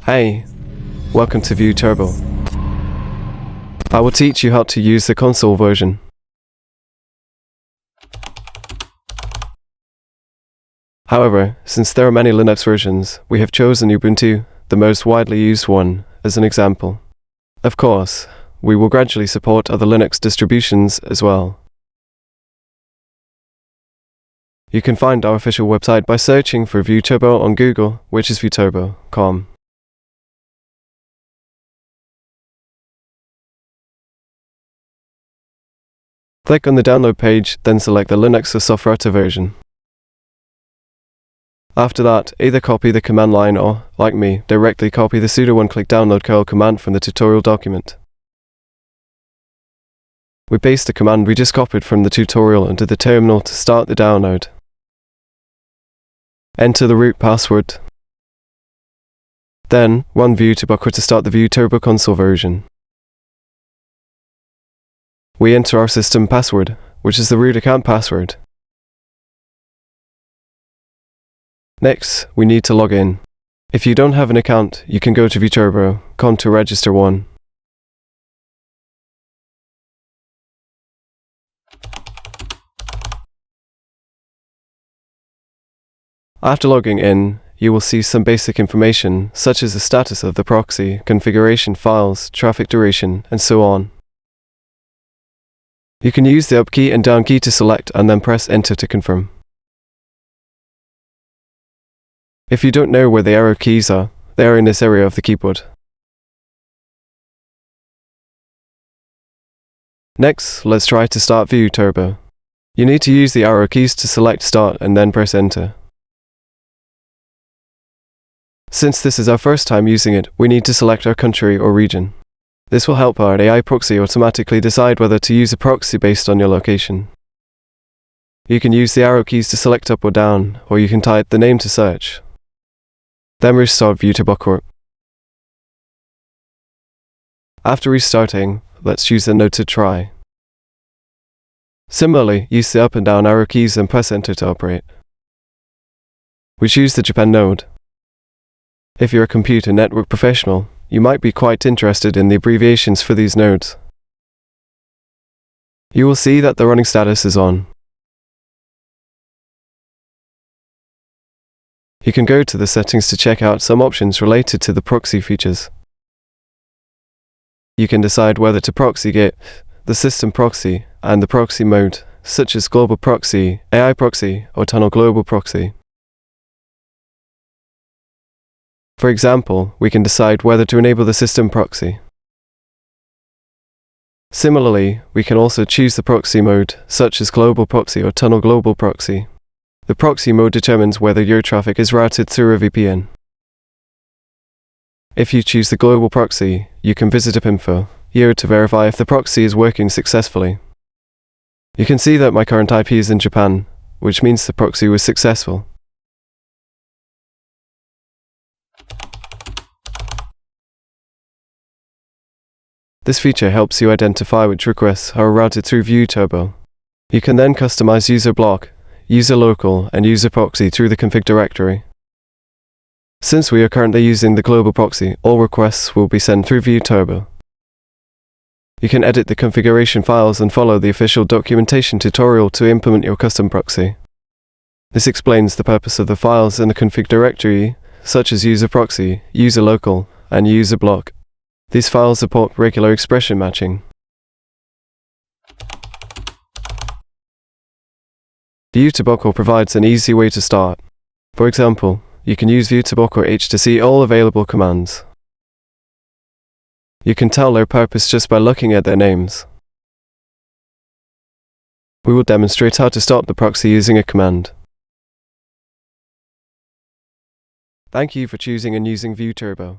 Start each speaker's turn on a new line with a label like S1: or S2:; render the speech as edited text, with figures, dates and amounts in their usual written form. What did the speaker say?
S1: Hey, welcome to ViewTurbo. I will teach you how to use the console version. However, since there are many Linux versions, we have chosen Ubuntu, the most widely used one, as an example. Of course, we will gradually support other Linux distributions as well. You can find our official website by searching for ViewTurbo on Google, which is viewturbo.com. Click on the download page, then select the Linux or Sofrata version. After that, either copy the command line or, like me, directly copy the sudo one-click download curl command from the tutorial document. We paste the command we just copied from the tutorial into the terminal to start the download. Enter the root password. Then, run ViewTurbo to start the ViewTurbo console version. We enter our system password, which is the root account password. Next, we need to log in. If you don't have an account, you can go to ViewTurbo.com to register one. After logging in, you will see some basic information, such as the status of the proxy, configuration files, traffic duration, and so on. You can use the up key and down key to select and then press enter to confirm. If you don't know where the arrow keys are, they are in this area of the keyboard. Next, let's try to start ViewTurbo. You need to use the arrow keys to select start and then press enter. Since this is our first time using it, we need to select our country or region. This will help our AI proxy automatically decide whether to use a proxy based on your location. You can use the arrow keys to select up or down, or you can type the name to search. Then restart ViewTurbo. After restarting, let's choose the node to try. Similarly, use the up and down arrow keys and press enter to operate. We choose the Japan node. If you're a computer network professional, you might be quite interested in the abbreviations for these nodes. You will see that the running status is on. You can go to the settings to check out some options related to the proxy features. You can decide whether to proxy Git, the system proxy, and the proxy mode, such as global proxy, AI proxy, or tunnel global proxy. For example, we can decide whether to enable the system proxy. Similarly, we can also choose the proxy mode, such as global proxy or tunnel global proxy. The proxy mode determines whether your traffic is routed through a VPN. If you choose the global proxy, you can visit UpInfo here to verify if the proxy is working successfully. You can see that my current IP is in Japan, which means the proxy was successful. This feature helps you identify which requests are routed through ViewTurbo. You can then customize user block, user local, and user proxy through the config directory. Since we are currently using the global proxy, all requests will be sent through ViewTurbo. You can edit the configuration files and follow the official documentation tutorial to implement your custom proxy. This explains the purpose of the files in the config directory, such as user proxy, user local, and user block. These files support regular expression matching. ViewTurbo provides an easy way to start. For example, you can use ViewTurbo H to see all available commands. You can tell their purpose just by looking at their names. We will demonstrate how to start the proxy using a command. Thank you for choosing and using ViewTurbo.